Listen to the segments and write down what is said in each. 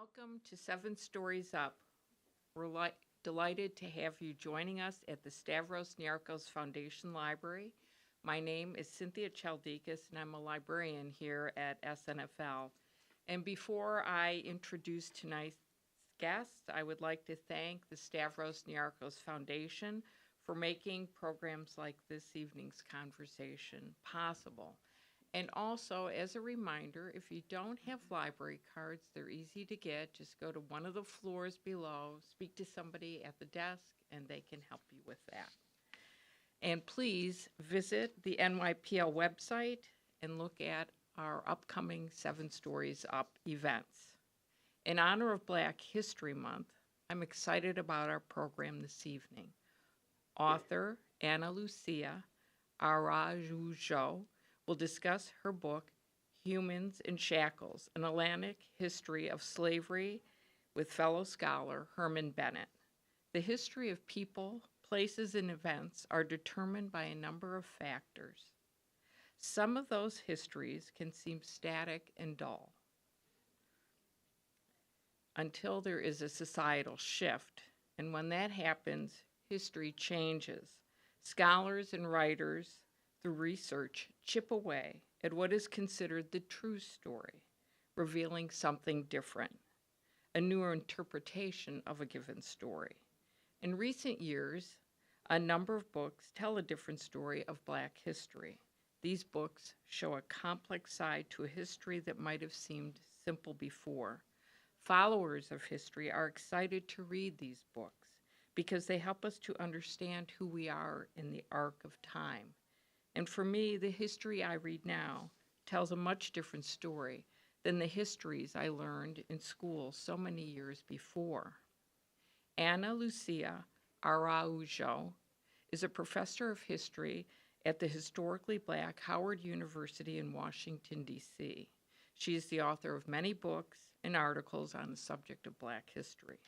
Welcome to Seven Stories Up. We're delighted to have you joining us at the Stavros Niarchos Foundation Library. My name is Cynthia Chaldekas, and I'm a librarian here at SNFL. And before I introduce tonight's guests, I would like to thank the Stavros Niarchos Foundation for making programs like this evening's conversation possible. And also, as a reminder, if you don't have library cards, they're easy to get. Just go to one of the floors below, speak to somebody at the desk, and they can help you with that. And please visit the NYPL website and look at our upcoming Seven Stories Up events. In honor of Black History Month, I'm excited about our program this evening. Author Ana Lucia Araujo will discuss her book, Humans in Shackles, An Atlantic History of Slavery with fellow scholar Herman Bennett. The history of people, places, and events are determined by a number of factors. Some of those histories can seem static and dull until there is a societal shift, and when that happens, history changes. Scholars and writers through research, chip away at what is considered the true story, revealing something different, a newer interpretation of a given story. In recent years, a number of books tell a different story of Black history. These books show a complex side to a history that might have seemed simple before. Followers of history are excited to read these books because they help us to understand who we are in the arc of time. And for me, the history I read now tells a much different story than the histories I learned in school so many years before. Ana Lucia Araujo is a professor of history at the historically Black Howard University in Washington, D.C. She is the author of many books and articles on the subject of Black history.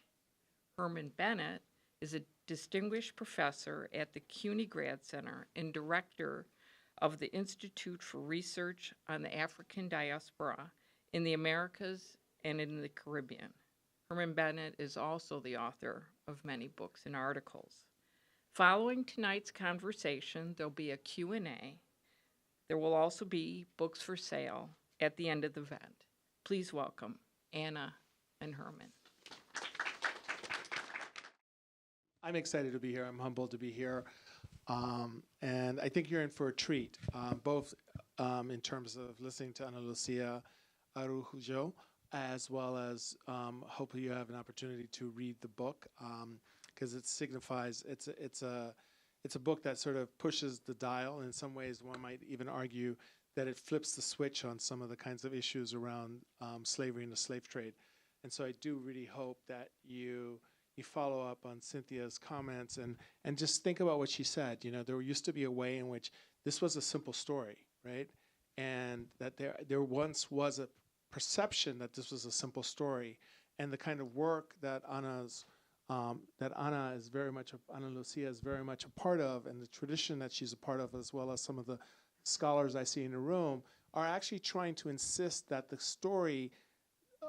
Herman Bennett is a distinguished professor at the CUNY Grad Center and director of the Institute for Research on the African Diaspora in the Americas and in the Caribbean. Herman Bennett is also the author of many books and articles. Following tonight's conversation, there'll be a Q&A. There will also be books for sale at the end of the event. Please welcome Ana and Herman. I'm excited to be here. I'm humbled to be here. And I think you're in for a treat, both in terms of listening to Ana Lucia Araujo, as well as hopefully you have an opportunity to read the book, because it signifies, it's a book that sort of pushes the dial. In some ways, one might even argue that it flips the switch on some of the kinds of issues around slavery and the slave trade. And so I do really hope that you follow up on Cynthia's comments and just think about what she said. You know, there used to be a way in which this was a simple story, right? And that there once was a perception that this was a simple story, and the kind of work that Ana Lucia is very much a part of, and the tradition that she's a part of, as well as some of the scholars I see in the room, are actually trying to insist that the story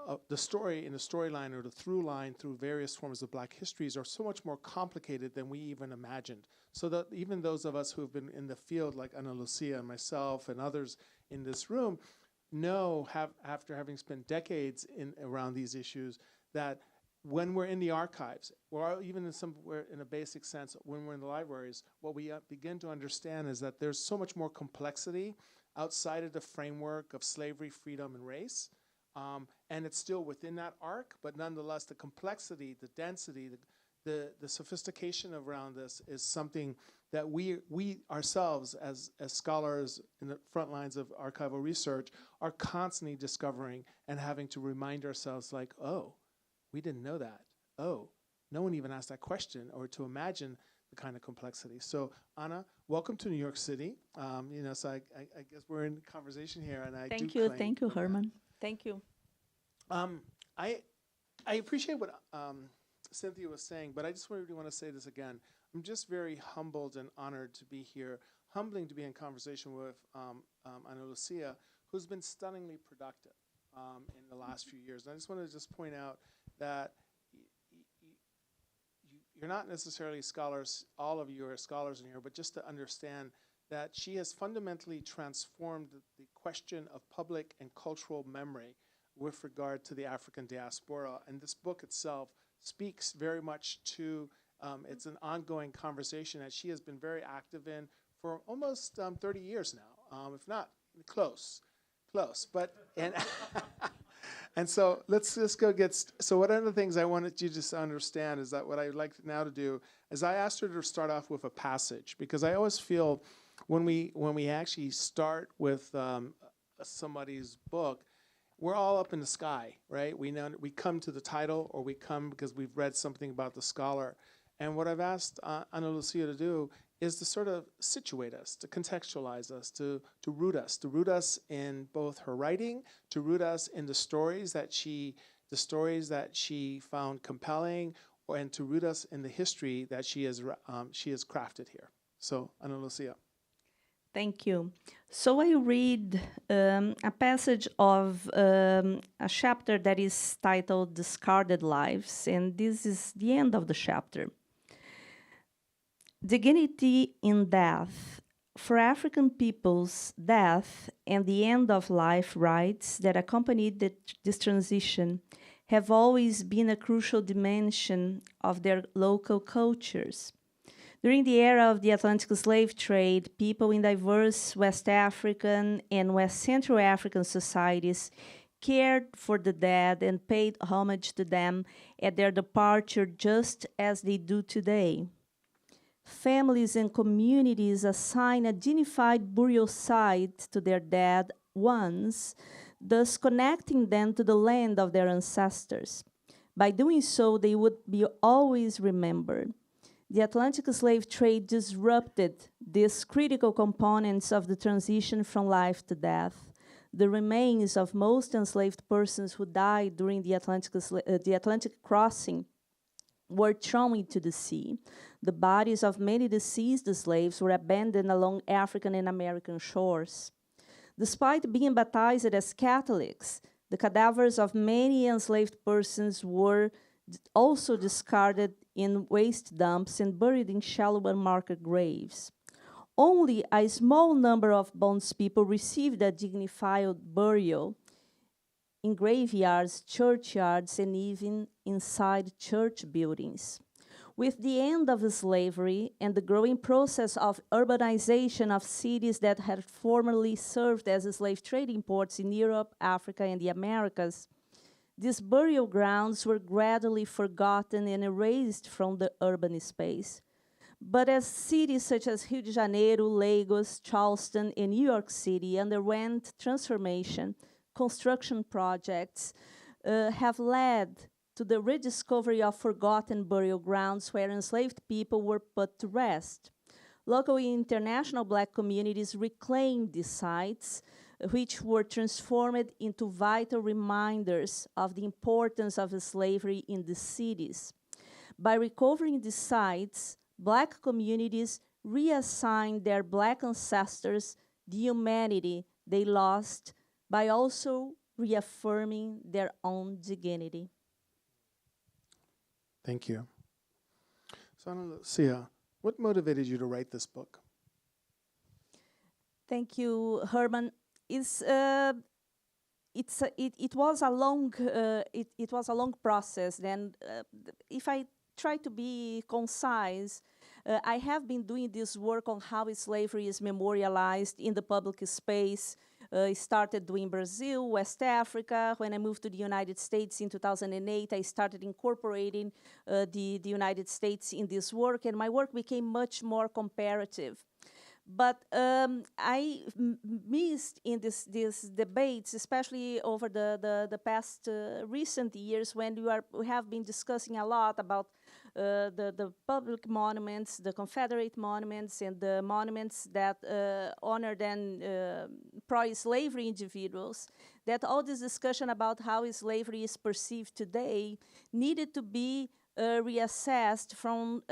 in the storyline or the through line through various forms of Black histories are so much more complicated than we even imagined. So that even those of us who have been in the field, like Ana Lucia and myself and others in this room, know, after having spent decades around these issues, that when we're in the archives, or even in a basic sense, when we're in the libraries, what we begin to understand is that there's so much more complexity outside of the framework of slavery, freedom, and race. And it's still within that arc, but nonetheless, the complexity, the density, the sophistication around this is something that we ourselves, as scholars in the front lines of archival research, are constantly discovering and having to remind ourselves, like, oh, we didn't know that. Oh, no one even asked that question, or to imagine the kind of complexity. So, Ana, welcome to New York City. So I guess we're in conversation here, and I Thank you, Herman. Thank you. I appreciate what Cynthia was saying, but I just really want to say this again. I'm just very humbled and honored to be here, humbling to be in conversation with Ana Lucia, who's been stunningly productive. in the last few years. And I just want to just point out that you're not necessarily scholars, all of you are scholars in here, but just to understand that she has fundamentally transformed the question of public and cultural memory with regard to the African diaspora. And this book itself speaks very much to, it's an ongoing conversation that she has been very active in for almost 30 years now, if not close. But, and so let's just go get, so one of the things I wanted you to understand is that what I'd like now to do is I asked her to start off with a passage, because I always feel when we actually start with somebody's book, we're all up in the sky, right? We come to the title, or we come because we've read something about the scholar. And what I've asked Ana Lucia to do is to sort of situate us, to contextualize us, to root us in both her writing, to root us in the stories that she found compelling, and to root us in the history that she has crafted here. So, Ana Lucia. Thank you. So I read a passage of a chapter that is titled Discarded Lives, and this is the end of the chapter. Dignity in death. For African peoples, death and the end of life rites that accompanied this transition have always been a crucial dimension of their local cultures. During the era of the Atlantic slave trade, people in diverse West African and West Central African societies cared for the dead and paid homage to them at their departure, just as they do today. Families and communities assign a dignified burial site to their dead ones, thus connecting them to the land of their ancestors. By doing so, they would be always remembered. The Atlantic slave trade disrupted these critical components of the transition from life to death. The remains of most enslaved persons who died during the Atlantic crossing were thrown into the sea. The bodies of many deceased slaves were abandoned along African and American shores. Despite being baptized as Catholics, the cadavers of many enslaved persons were also discarded in waste dumps and buried in shallow unmarked graves. Only a small number of bondspeople received a dignified burial in graveyards, churchyards, and even inside church buildings. With the end of slavery and the growing process of urbanization of cities that had formerly served as slave trading ports in Europe, Africa, and the Americas, these burial grounds were gradually forgotten and erased from the urban space. But as cities such as Rio de Janeiro, Lagos, Charleston, and New York City underwent transformation, construction projects have led to the rediscovery of forgotten burial grounds where enslaved people were put to rest. Local and international Black communities reclaimed these sites, which were transformed into vital reminders of the importance of slavery in the cities. By recovering these sites, Black communities reassigned their Black ancestors the humanity they lost by also reaffirming their own dignity. Thank you. So, Ana Lucia, what motivated you to write this book? Thank you, Herman. It was a long process. And if I try to be concise, I have been doing this work on how slavery is memorialized in the public space. Started doing Brazil, West Africa. When I moved to the United States in 2008, I started incorporating the United States in this work, and my work became much more comparative. But I missed in these debates, especially over the past recent years, when we have been discussing a lot about the public monuments, the Confederate monuments, and the monuments that honor then pro-slavery individuals, that all this discussion about how slavery is perceived today needed to be reassessed from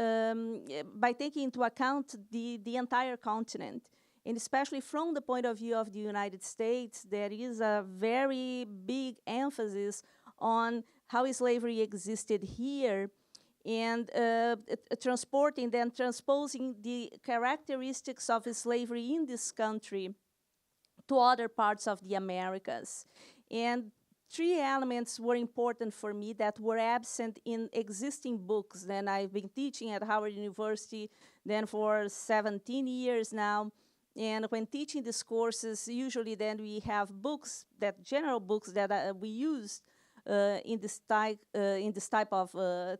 by taking into account the entire continent. and especially from the point of view of the United States, there is a very big emphasis on how slavery existed here, and transporting, then transposing the characteristics of slavery in this country to other parts of the Americas. And three elements were important for me that were absent in existing books. Then I've been teaching at Howard University then for 17 years now. And when teaching these courses, usually then we have books, that general books that we use in this type of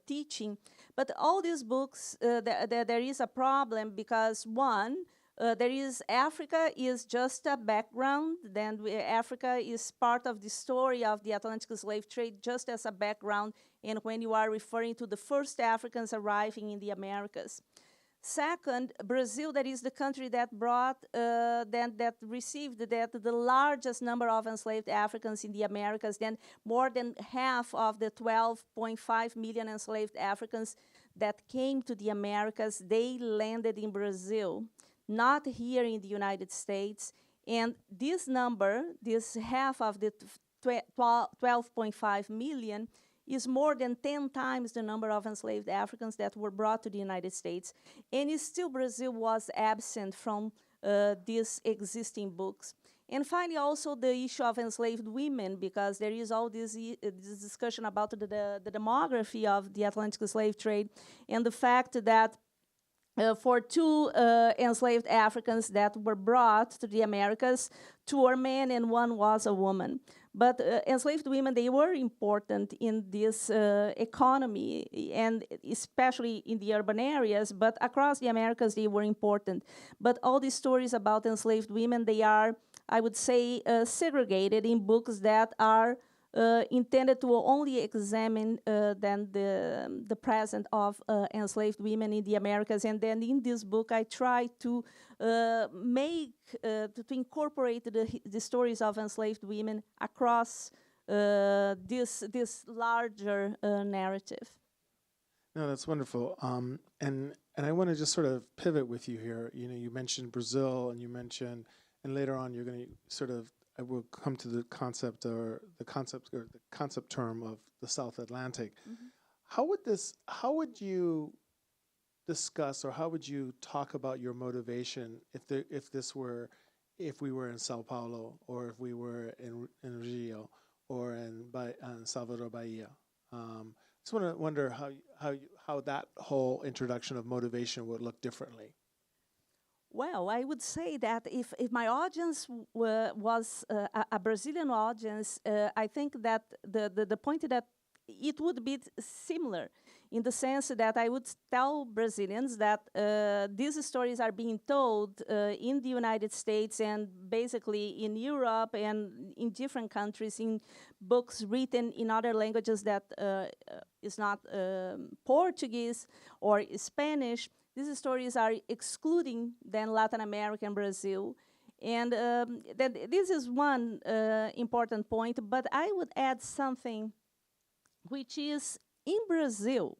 teaching. But all these books, there is a problem because one, there is Africa is just a background. Then Africa is part of the story of the Atlantic slave trade just as a background, and when you are referring to the first Africans arriving in the Americas. Second, Brazil, that is the country that brought, that received the largest number of enslaved Africans in the Americas. Then more than half of the 12.5 million enslaved Africans that came to the Americas, they landed in Brazil, not here in the United States. And this number, this half of the 12.5 million, is more than 10 times the number of enslaved Africans that were brought to the United States. And still Brazil was absent from these existing books. And finally, also the issue of enslaved women, because there is all this discussion about the demography of the Atlantic slave trade, and the fact that for two enslaved Africans that were brought to the Americas, two were men and one was a woman. But enslaved women, they were important in this economy, and especially in the urban areas, but across the Americas, they were important. But all these stories about enslaved women, they are, I would say, segregated in books that are intended to only examine then the presence of enslaved women in the Americas. And then in this book, I try to to incorporate the stories of enslaved women across this larger narrative. No, that's wonderful. And I want to just sort of pivot with you here. You know, you mentioned Brazil, and you mentioned, and later on, you're going to sort of, I will come to the concept term of the South Atlantic. Mm-hmm. How would you discuss, or how would you talk about your motivation if we were in Sao Paulo, or if we were in Rio, or in Salvador Bahia? Just want to wonder how that whole introduction of motivation would look differently. Well, I would say that if my audience was a Brazilian audience, I think that the point that it would be similar, in the sense that I would tell Brazilians that these stories are being told in the United States and basically in Europe and in different countries, in books written in other languages that is not Portuguese or Spanish. These stories are excluding then Latin America and Brazil. And this is one important point, but I would add something, which is, in Brazil,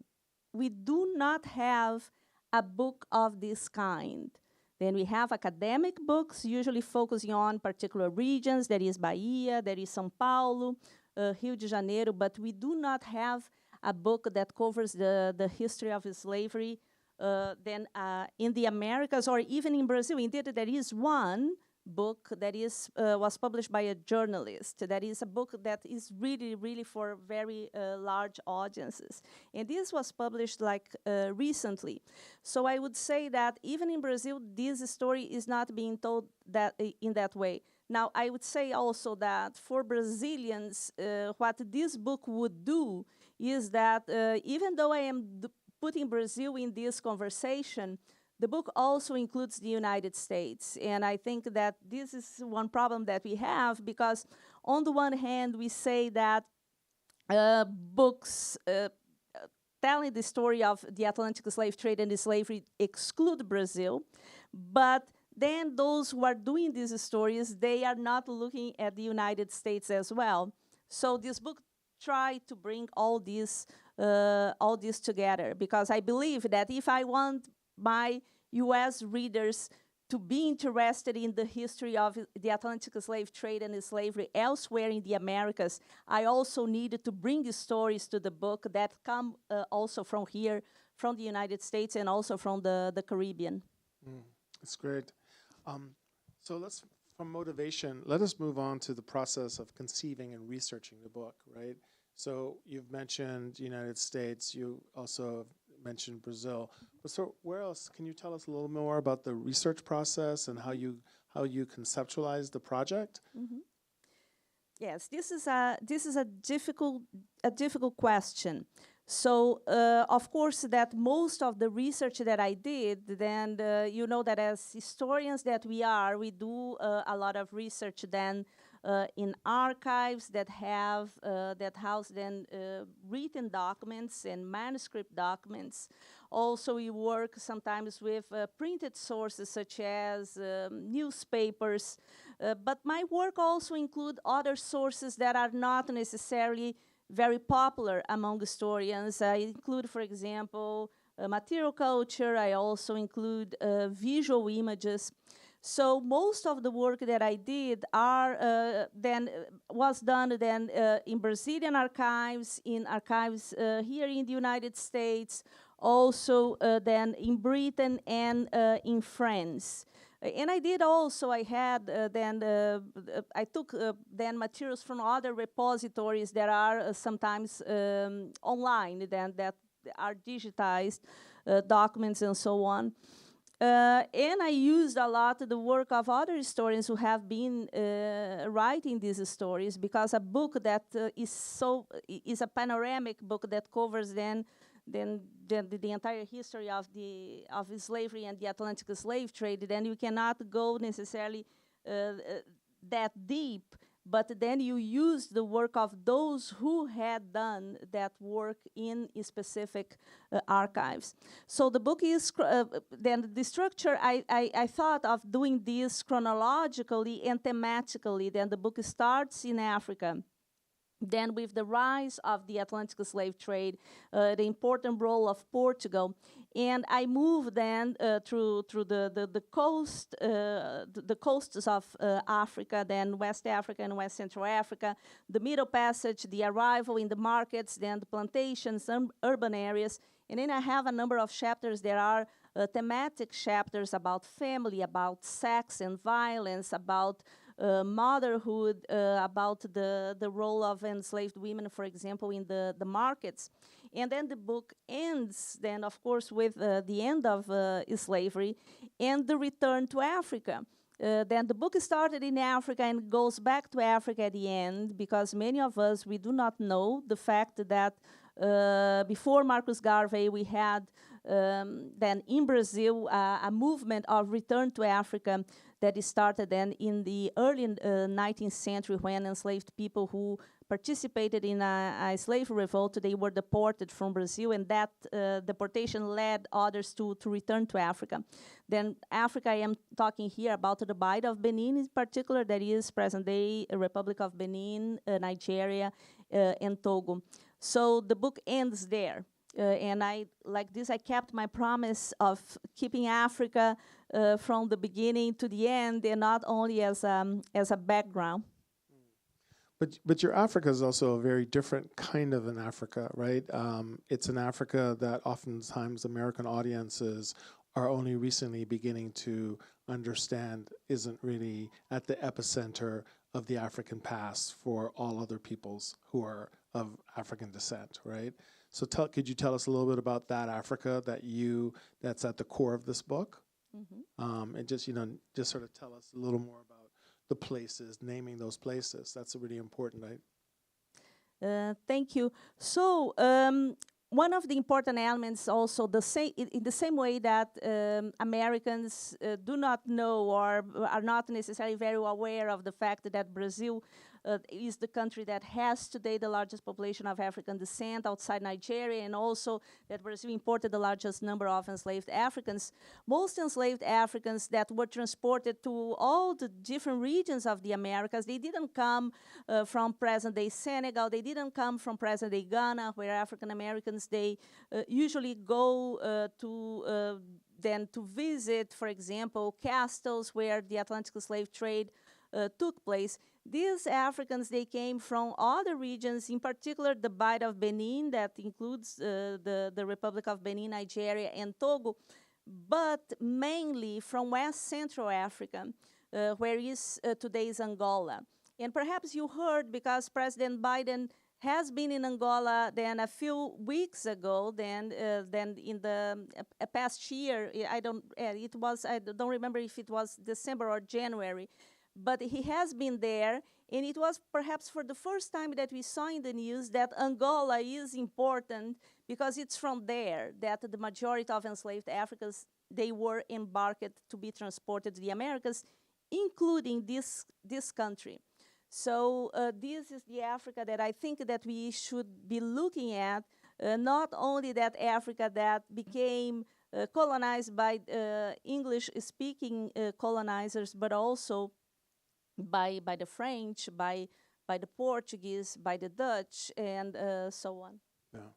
we do not have a book of this kind. Then we have academic books, usually focusing on particular regions. There is Bahia, there is São Paulo, Rio de Janeiro, but we do not have a book that covers the history of slavery in the Americas, or even in Brazil. Indeed, there is one book that was published by a journalist. That is a book that is really, really for very large audiences. And this was published recently. So I would say that even in Brazil, this story is not being told in that way. Now, I would say also that for Brazilians, what this book would do is that even though I am putting Brazil in this conversation, the book also includes the United States. And I think that this is one problem that we have, because on the one hand, we say that books telling the story of the Atlantic slave trade and the slavery exclude Brazil, but then those who are doing these stories, they are not looking at the United States as well. So this book tried to bring all this together, because I believe that if I want my U.S. readers to be interested in the history of the Atlantic slave trade and slavery elsewhere in the Americas, I also needed to bring the stories to the book that come also from here, from the United States, and also from the Caribbean. That's great. So from motivation, let us move on to the process of conceiving and researching the book, right? So you've mentioned United States, you also mentioned Brazil. So where else, can you tell us a little more about the research process and how you conceptualize the project? Yes, this is a difficult question. So, of course, that most of the research that I did, then you know that as historians that we do a lot of research then in archives that house then written documents and manuscript documents. Also, we work sometimes with printed sources such as newspapers, but my work also includes other sources that are not necessarily very popular among historians. I include, for example, material culture. I also include visual images. So most of the work that I did was done in Brazilian archives, in archives here in the United States, also then in Britain and in France. And I did also, I had I took then materials from other repositories that are sometimes online, that are digitized documents and so on. And I used a lot the work of other historians who have been writing these stories, because a book that is a panoramic book that covers then the entire history of slavery and the Atlantic slave trade, then you cannot go necessarily that deep, but then you use the work of those who had done that work in specific archives. So the book is, then the structure, I thought of doing this chronologically and thematically. Then the book starts in Africa. Then with the rise of the Atlantic slave trade, the important role of Portugal, and I moved then through the coasts of Africa, then West Africa and West Central Africa, the Middle Passage, the arrival in the markets, then the plantations, urban areas, and then I have a number of chapters. There are thematic chapters about family, about sex and violence, about motherhood, about the role of enslaved women, for example, in the markets. And then the book ends, then, of course, with the end of slavery and the return to Africa. Then the book started in Africa and goes back to Africa at the end, because many of us, we do not know the fact that before Marcus Garvey, we had then in Brazil a movement of return to Africa that started then in the early 19th century, when enslaved people who participated in a slave revolt, they were deported from Brazil, and that deportation led others to return to Africa. Then Africa, I am talking here about the Bight of Benin in particular, that is present-day Republic of Benin, Nigeria, and Togo. So the book ends there. And I kept my promise of keeping Africa from the beginning to the end, and not only as a background. But your Africa is also a very different kind of an Africa, right? It's an Africa that oftentimes American audiences are only recently beginning to understand isn't really at the epicenter of the African past for all other peoples who are of African descent, right? So could you tell us a little bit about that Africa that's at the core of this book? Mm-hmm. And just sort of tell us a little more about the places, naming those places. That's really important, right? Thank you. So one of the important elements also, in the same way that Americans do not know or are not necessarily very aware of the fact that Brazil is the country that has today the largest population of African descent outside Nigeria, and also that Brazil imported the largest number of enslaved Africans. Most enslaved Africans that were transported to all the different regions of the Americas, they didn't come from present-day Senegal, they didn't come from present-day Ghana, where African Americans, they usually go to than to visit, for example, castles where the Atlantic slave trade took place. These Africans, they came from other regions, in particular the Bight of Benin, that includes the Republic of Benin, Nigeria, and Togo, but mainly from West Central Africa, where is today's Angola. And perhaps you heard, because President Biden has been in Angola then a few weeks ago, then in the past year, I don't remember if it was December or January, but he has been there, and it was perhaps for the first time that we saw in the news that Angola is important, because it's from there that the majority of enslaved Africans, they were embarked to be transported to the Americas, including this country. So this is the Africa that I think that we should be looking at, not only that Africa that became colonized by English-speaking colonizers, but also by the French, by the Portuguese, by the Dutch, and so on. Yeah.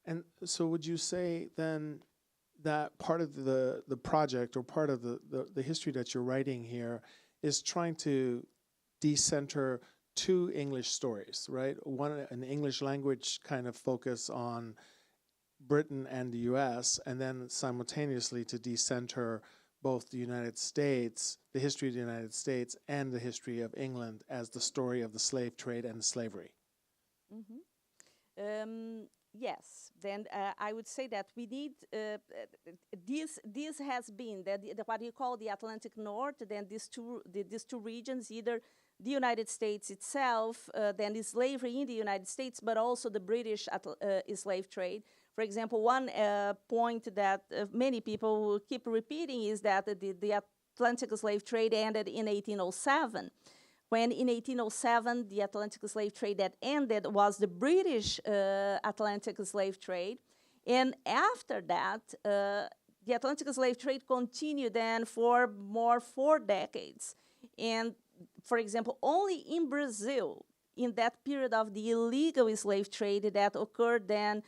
And so would you say then that part of the project, or part of the history that you're writing here, is trying to decenter two English stories, right? One, an English language kind of focus on Britain and the US, and then simultaneously to decenter both the United States, the history of the United States, and the history of England as the story of the slave trade and slavery. Mm-hmm. Yes, then I would say that we need, this has been what you call the Atlantic North, then these two regions, either the United States itself, then the slavery in the United States, but also the British slave trade. For example, one point that many people will keep repeating is that the Atlantic slave trade ended in 1807. When in 1807, the Atlantic slave trade that ended was the British Atlantic slave trade. And after that, the Atlantic slave trade continued then for 4 decades. And for example, only in Brazil, in that period of the illegal slave trade that occurred then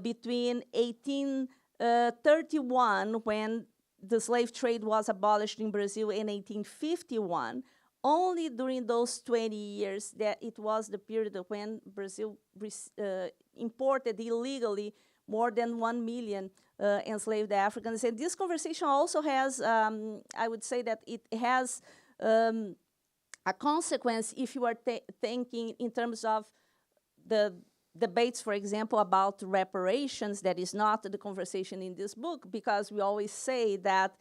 between 1831, when the slave trade was abolished in Brazil, in 1851, only during those 20 years that it was the period when Brazil imported illegally more than 1 million enslaved Africans. And this conversation also has, I would say that it has a consequence if you are thinking in terms of the debates, for example, about reparations. That is not the conversation in this book, because we always say that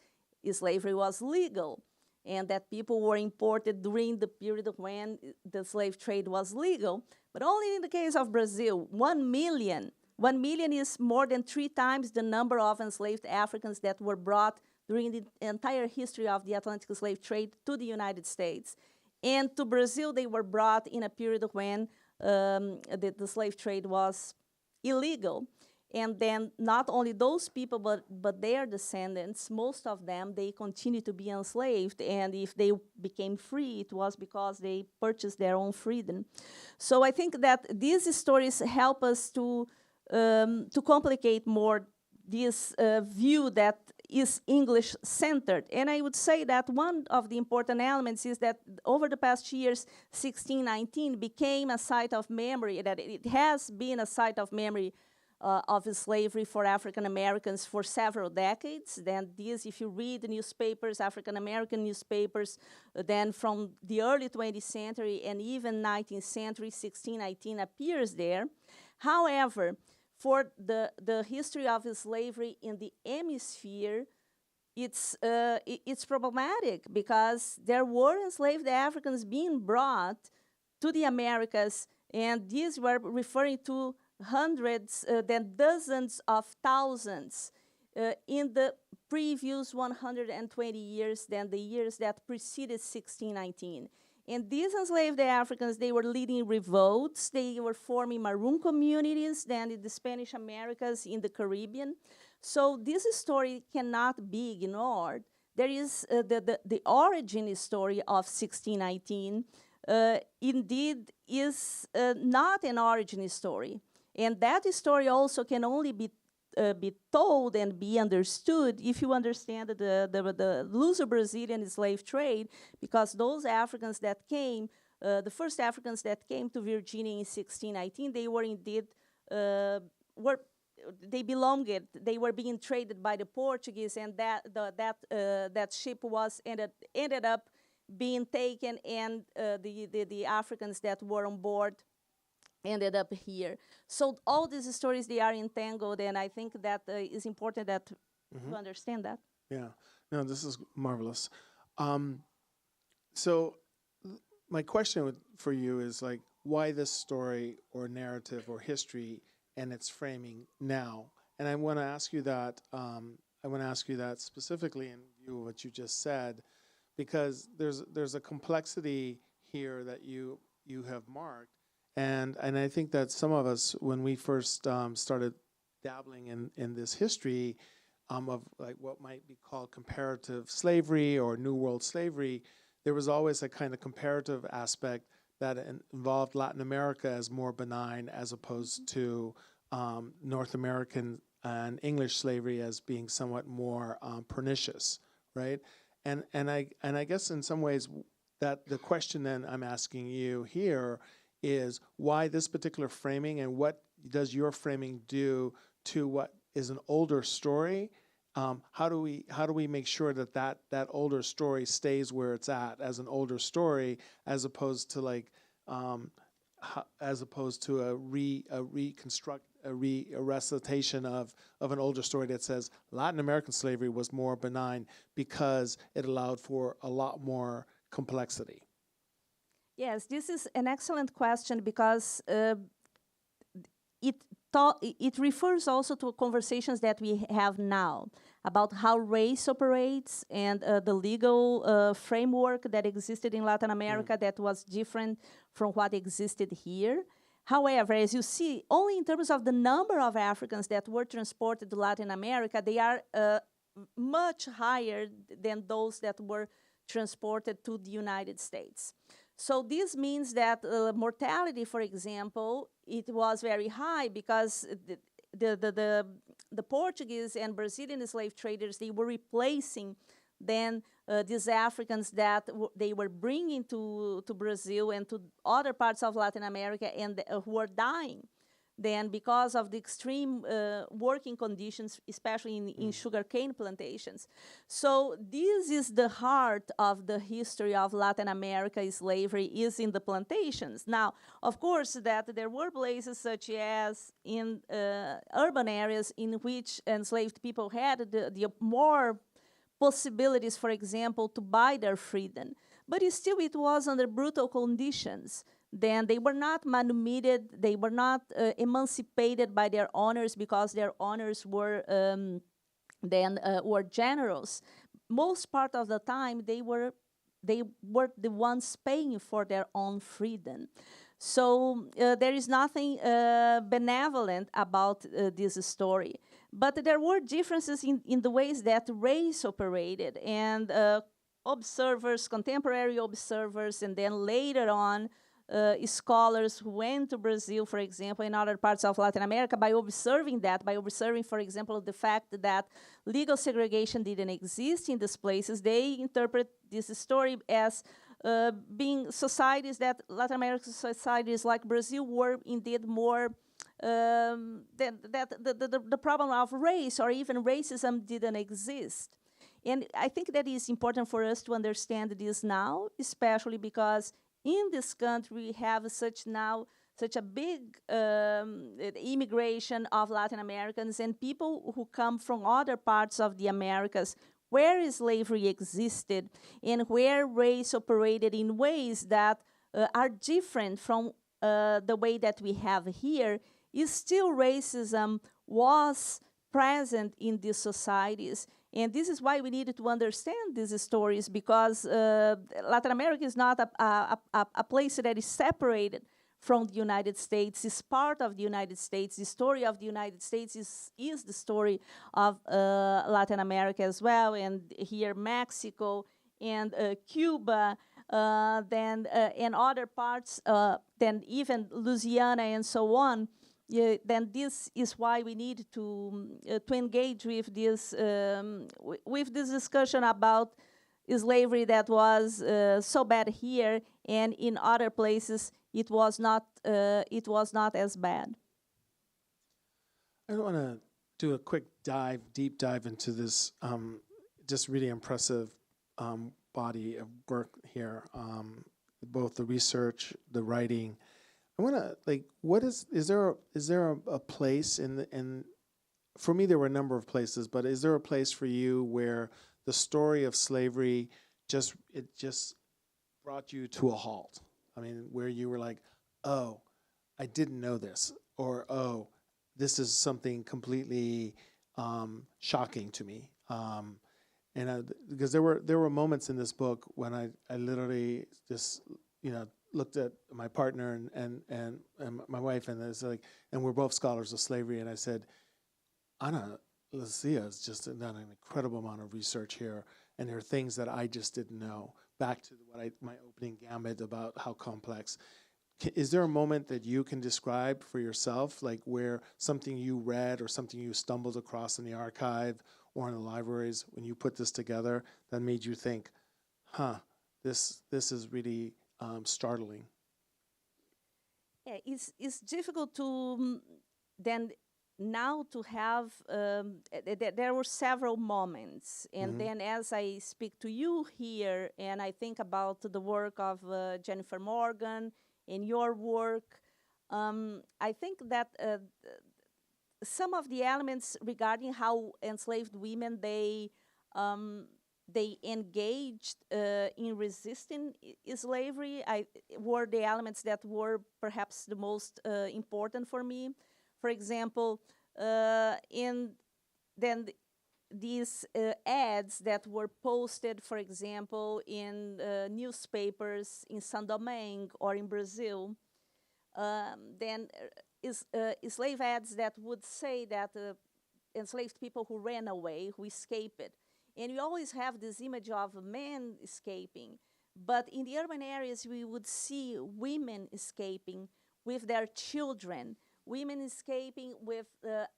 slavery was legal and that people were imported during the period when the slave trade was legal. But only in the case of Brazil, 1 million. 1 million is more than 3 times the number of enslaved Africans that were brought during the entire history of the Atlantic slave trade to the United States. And to Brazil, they were brought in a period when the slave trade was illegal. And then not only those people, but their descendants, most of them, they continue to be enslaved. And if they became free, it was because they purchased their own freedom. So I think that these stories help us to complicate more this view that is English-centered. And I would say that one of the important elements is that over the past years, 1619 became a site of memory, that it has been a site of memory of slavery for African Americans for several decades. Then this, if you read the newspapers, African American newspapers, then from the early 20th century and even 19th century, 1619 appears there. However, for the history of slavery in the hemisphere, it's problematic, because there were enslaved Africans being brought to the Americas, and these were referring to hundreds, then dozens of thousands in the previous 120 years, than the years that preceded 1619. And these enslaved Africans, they were leading revolts, they were forming maroon communities, then in the Spanish Americas, in the Caribbean. So this story cannot be ignored. There is the origin story of 1619, indeed is not an origin story. And that story also can only be be told and be understood if you understand the Luso-Brazilian slave trade, because those Africans that came, the first Africans that came to Virginia in 1619, they were indeed they belonged. They were being traded by the Portuguese, and that ship was ended up being taken, and the Africans that were on board ended up here. So all these stories, they are entangled, and I think that is important that to understand that. Yeah, no, this is marvelous. So my question for you is like, why this story or narrative or history and its framing now? And I want to ask you that. I want to ask you that specifically in view of what you just said, because there's a complexity here that you have marked, and I think that some of us, when we first started dabbling in this history of like what might be called comparative slavery or New World slavery, there was always a kind of comparative aspect that involved Latin America as more benign as opposed to North American and English slavery as being somewhat more pernicious, right? And I guess in some ways that the question then I'm asking you here is why this particular framing, and what does your framing do to what is an older story? How do we make sure that older story stays where it's at as an older story, as opposed to like a recitation of an older story that says Latin American slavery was more benign because it allowed for a lot more complexity? Yes, this is an excellent question, because it refers also to conversations that we have now about how race operates, and the legal framework that existed in Latin America that was different from what existed here. However, as you see, only in terms of the number of Africans that were transported to Latin America, they are much higher than those that were transported to the United States. So this means that mortality, for example, it was very high because the Portuguese and Brazilian slave traders, they were replacing then these Africans that they were bringing to Brazil and to other parts of Latin America, and who were dying then because of the extreme working conditions, especially in sugarcane plantations. So this is the heart of the history of Latin America slavery, is in the plantations. Now, of course, that there were places such as in urban areas in which enslaved people had the more possibilities, for example, to buy their freedom. But still, it was under brutal conditions. Then they were not manumitted, they were not emancipated by their owners because their owners were were generous. Most part of the time, they were the ones paying for their own freedom. So there is nothing benevolent about this story. But there were differences in the ways that race operated, and observers, contemporary observers, and then later on, scholars who went to Brazil, for example, in other parts of Latin America, by observing, for example, the fact that legal segregation didn't exist in these places, they interpret this story as being societies that Latin American societies like Brazil were indeed more the problem of race or even racism didn't exist. And I think that is important for us to understand this now, especially because in this country we have such a big immigration of Latin Americans and people who come from other parts of the Americas where slavery existed and where race operated in ways that are different from the way that we have here. Still, racism was present in these societies. And this is why we needed to understand these stories, because Latin America is not a place that is separated from the United States. It's part of the United States. The story of the United States is the story of Latin America as well, and here Mexico and Cuba, and other parts, then even Louisiana and so on. yeah, then this is why we need to engage with this with this discussion about slavery that was so bad here, and in other places it was not as bad. I want to do a quick deep dive into this just really impressive body of work here, both the research, the writing. I want to what is there a place in for me there were a number of places, but is there a place for you where the story of slavery just brought you to a halt? I mean, where you were like, oh, I didn't know this, or oh, this is something completely shocking to me. Because there were moments in this book when I literally just looked at my partner and my wife, and it's like, and we're both scholars of slavery, and I said, Ana Lucia has just done an incredible amount of research here, and there are things that I just didn't know. Back to my opening gambit about how complex. Is there a moment that you can describe for yourself, like where something you read or something you stumbled across in the archive or in the libraries when you put this together that made you think, this is really startling? Yeah, it's difficult to then now to have. There were several moments, and then as I speak to you here, and I think about the work of Jennifer Morgan and your work, I think that some of the elements regarding how enslaved women they engaged in resisting slavery were the elements that were perhaps the most important for me. For example, these ads that were posted, for example, in newspapers in Saint Domingue or in Brazil, slave ads that would say that enslaved people who ran away, who escaped. And we always have this image of men escaping. But in the urban areas, we would see women escaping with their children, women escaping with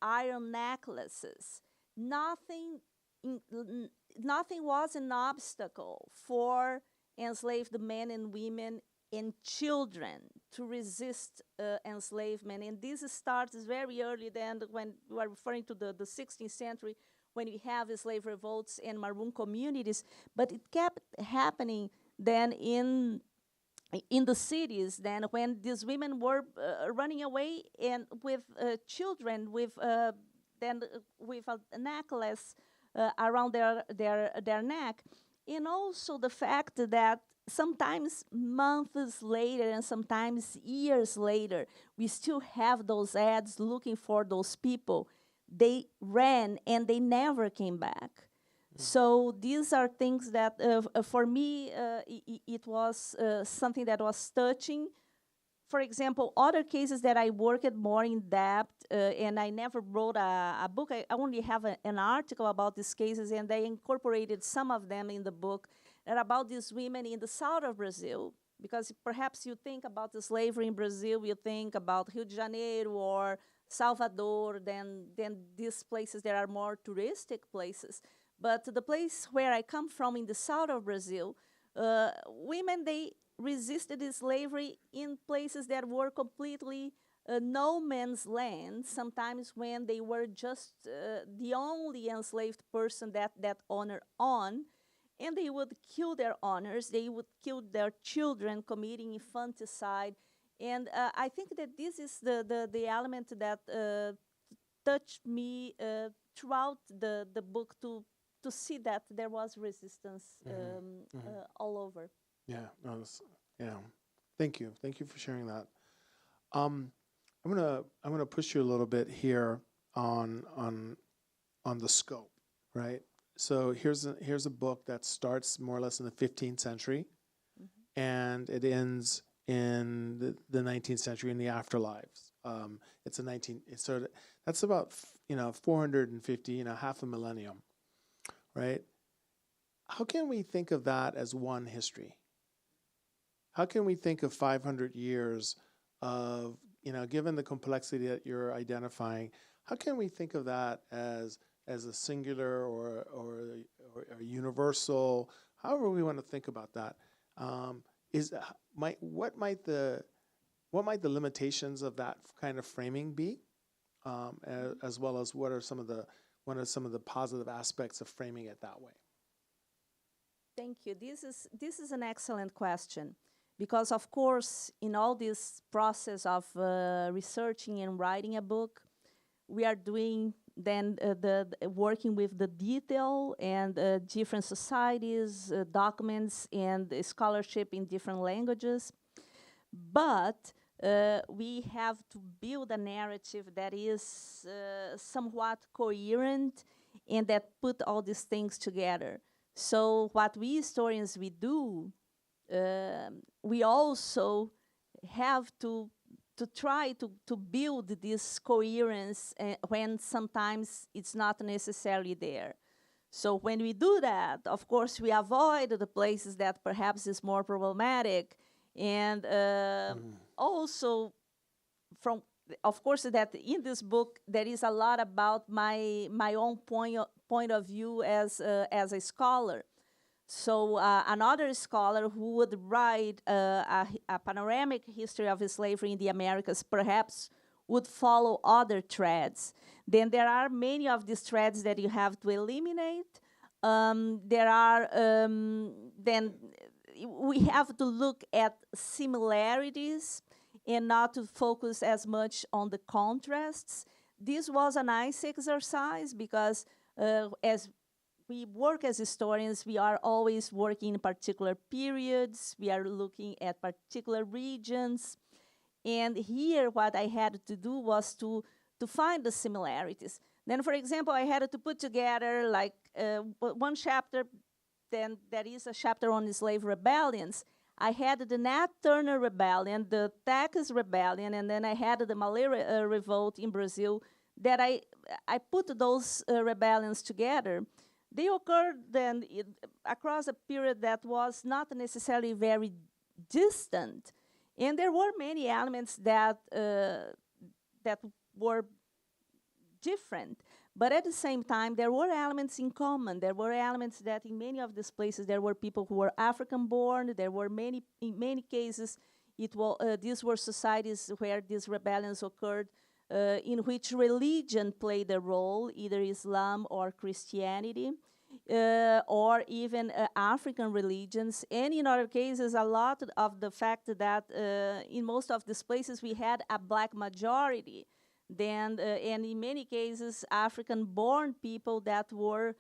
iron necklaces. Nothing was an obstacle for enslaved men and women and children to resist enslavement. And this starts very early then when we are referring to the 16th century, when we have slave revolts and maroon communities. But it kept happening then in the cities, then when these women were running away and with children, with a necklace around their neck. And also the fact that sometimes months later and sometimes years later, we still have those ads looking for those people. They ran and they never came back. So these are things that, for me, it was something that was touching. For example, other cases that I worked more in depth, and I never wrote a book. I only have an article about these cases, and I incorporated some of them in the book, and about these women in the south of Brazil. Because perhaps you think about the slavery in Brazil, you think about Rio de Janeiro or Salvador, then these places that are more touristic places. But the place where I come from in the south of Brazil, women, they resisted slavery in places that were completely no man's land, sometimes when they were just the only enslaved person that owner owned, and they would kill their owners, they would kill their children, committing infanticide. And I think that this is the element that touched me throughout the book to see that there was resistance all over. Yeah, no, yeah. Thank you for sharing that. I'm gonna push you a little bit here on the scope, right? So here's a book that starts more or less in the 15th century, and it ends in the 19th century in the afterlives. So that's about 450, half a millennium, right? How can we think of that as one history? How can we think of 500 years of given the complexity that you're identifying, how can we think of that as a singular or a universal, however we want to think about that? What might the limitations of that kind of framing be, as well as what are some of the positive aspects of framing it that way? Thank you. This is an excellent question, because of course, in all this process of researching and writing a book, we are doing then working with the detail and different societies, documents, and scholarship in different languages. But we have to build a narrative that is somewhat coherent and that put all these things together. So what we historians we do, we also have to try to build this coherence when sometimes it's not necessarily there. So when we do that, of course, we avoid the places that perhaps is more problematic, and also of course, that in this book there is a lot about my own point of view as a scholar. So another scholar who would write a panoramic history of slavery in the Americas perhaps would follow other threads. Then there are many of these threads that you have to eliminate. There are then we have to look at similarities and not to focus as much on the contrasts. This was a nice exercise because as we work as historians, we are always working in particular periods. We are looking at particular regions. And here what I had to do was to find the similarities. Then, for example, I had to put together like one chapter, then there is a chapter on the slave rebellions. I had the Nat Turner Rebellion, the Texas Rebellion, and then I had the Malay Revolt in Brazil, that I put those rebellions together. They occurred then across a period that was not necessarily very distant. And there were many elements that were different. But at the same time, there were elements in common. There were elements that in many of these places, there were people who were African-born. There were in many cases, these were societies where these rebellions occurred, in which religion played a role, either Islam or Christianity, or even African religions. And in other cases, a lot of the fact that in most of these places, we had a black majority. And in many cases, African-born people that were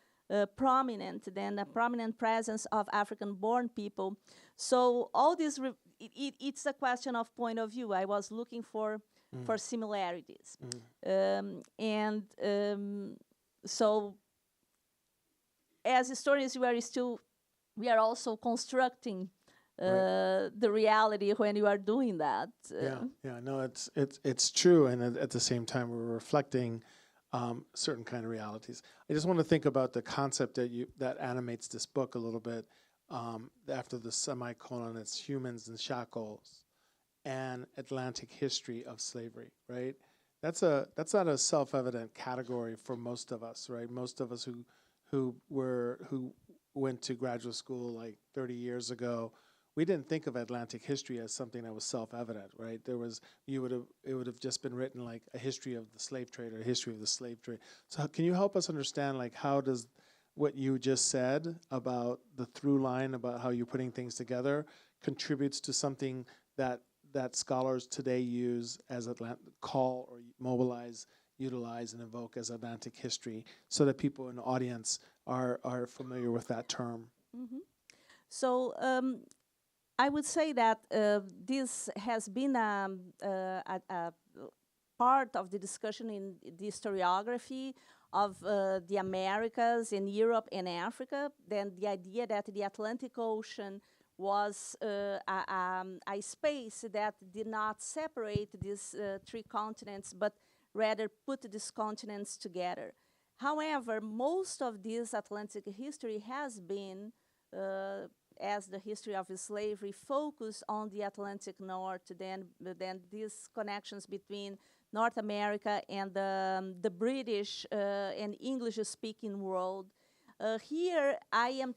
prominent, then a prominent presence of African-born people. So all this, it's a question of point of view. I was looking for similarities. So as historians, we are also constructing the reality when you are doing that. No, it's true, and at the same time, we're reflecting certain kind of realities. I just want to think about the concept that animates this book a little bit. After the semicolon, it's humans and shackles, and Atlantic history of slavery. Right? That's not a self-evident category for most of us. Right? Most of us who went to graduate school like 30 years ago, we didn't think of Atlantic history as something that was self-evident, right? It would have just been written like a history of the slave trade or a history of the slave trade. So can you help us understand, like, how does what you just said about the through line about how you're putting things together contributes to something that scholars today use as call or mobilize, utilize, and evoke as Atlantic history, so that people in the audience are familiar with that term? Mm-hmm. So I would say that this has been a part of the discussion in the historiography of the Americas and Europe and Africa. Then the idea that the Atlantic Ocean was a space that did not separate these three continents, but rather put these continents together. However, most of this Atlantic history has been as the history of slavery focus on the Atlantic North, then these connections between North America and the British and English-speaking world. Here, I am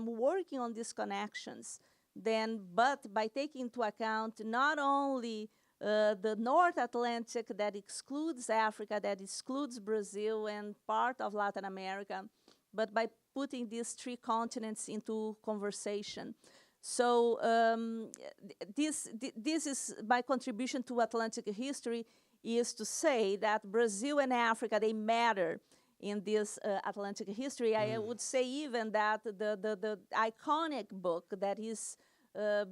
working on these connections, but by taking into account not only the North Atlantic that excludes Africa, that excludes Brazil and part of Latin America, but by putting these three continents into conversation. So this is my contribution to Atlantic history, is to say that Brazil and Africa, they matter in this Atlantic history. I would say even that the iconic book that is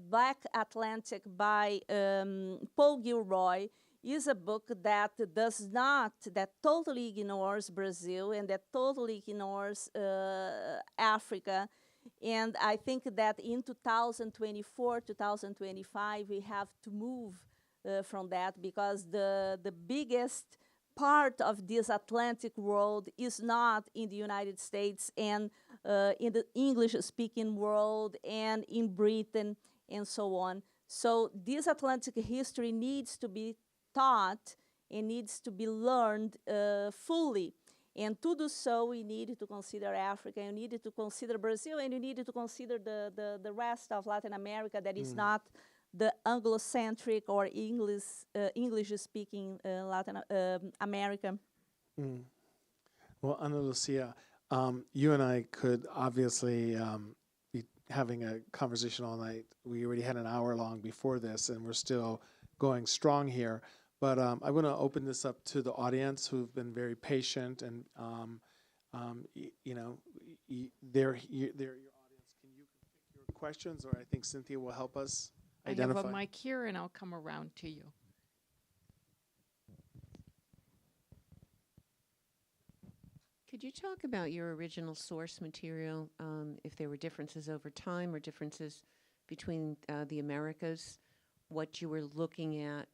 Black Atlantic by Paul Gilroy is a book that that totally ignores Brazil and that totally ignores Africa. And I think that in 2024, 2025, we have to move from that, because the biggest part of this Atlantic world is not in the United States and in the English-speaking world and in Britain and so on. So this Atlantic history needs to be taught and needs to be learned fully. And to do so, we need to consider Africa, we need to consider Brazil, and we need to consider the rest of Latin America that is not the Anglo-centric or English-speaking Latin America. Well, Ana Lucia, you and I could obviously be having a conversation all night. We already had an hour long before this, and we're still going strong here. But I want to open this up to the audience, who've been very patient, and they're your audience. Can you pick your questions, or I think Cynthia will help us identify? I have a mic here, and I'll come around to you. Could you talk about your original source material, if there were differences over time or differences between the Americas, what you were looking at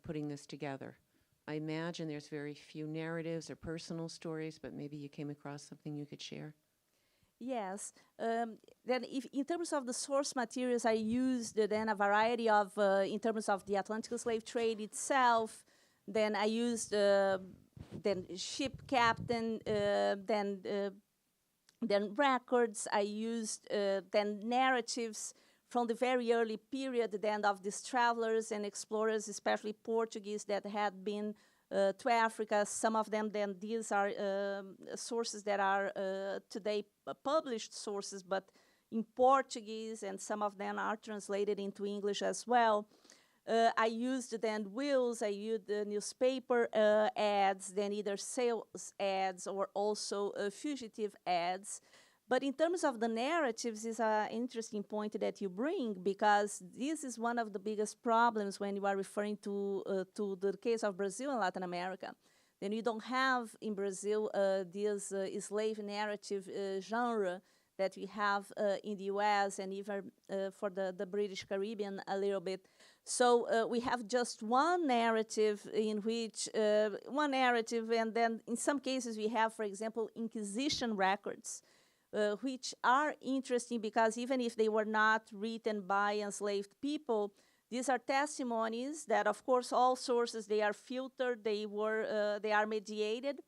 putting this together? I imagine there's very few narratives or personal stories, but maybe you came across something you could share. Yes. Then in terms of the source materials, I used then a variety of, in terms of the Atlantic slave trade itself, then I used then ship captain, then records, I used then narratives from the very early period then of these travelers and explorers, especially Portuguese, that had been to Africa. Some of them, then these are sources that are today published sources, but in Portuguese, and some of them are translated into English as well. I used then wills, I used newspaper ads, then either sales ads or also fugitive ads. But in terms of the narratives, is an interesting point that you bring, because this is one of the biggest problems when you are referring to the case of Brazil and Latin America. Then you don't have in Brazil this slave narrative genre that we have in the US and even for the British Caribbean a little bit. So we have just one narrative in which, and then in some cases we have, for example, Inquisition records, which are interesting because even if they were not written by enslaved people, these are testimonies that, of course, all sources, they are filtered, they are mediated,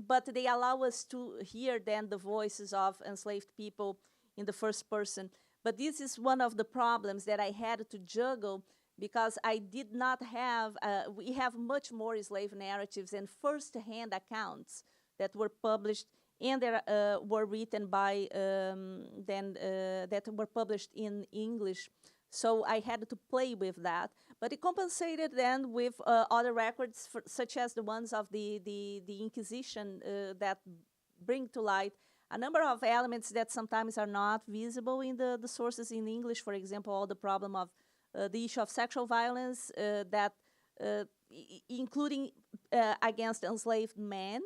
but they allow us to hear then the voices of enslaved people in the first person. But this is one of the problems that I had to juggle, because I did not have, we have much more slave narratives and first-hand accounts that were published and that were written by, that were published in English. So I had to play with that. But it compensated then with other records, such as the ones of the Inquisition that bring to light a number of elements that sometimes are not visible in the sources in English. For example, all the problem of the issue of sexual violence, that including against enslaved men,